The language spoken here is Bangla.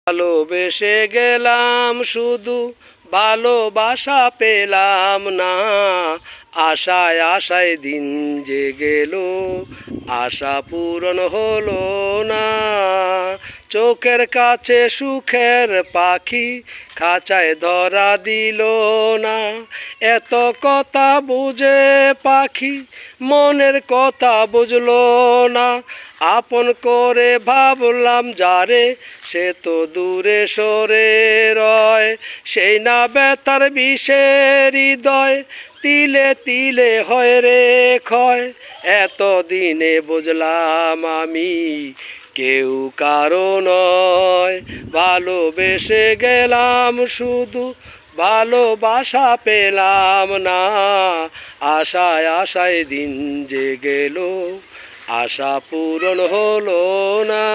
ভালোবেসে গেলাম শুধু ভালোবাসা পেলাম না, আশায় আশায় দিন যে গেল আশা পূরণ হলো না। চোখের কাছে সুখের পাখি খাঁচায় ধরা দিল না, এত কথা বুঝে পাখি মনের কথা বুঝলো না। আপন করে ভাবলাম যারে সে তো দূরে সরে রয়, সেই না ব্যথার বিষের হৃদয় তিলে তিলে হয় রে ক্ষয়। এতদিনে বুঝলাম আমি কেউ কারো নয়, ভালোবেসে গেলাম শুধু ভালোবাসা পেলাম না, আশায় আশায় দিন যে গেল আশা পূরণ হলো না।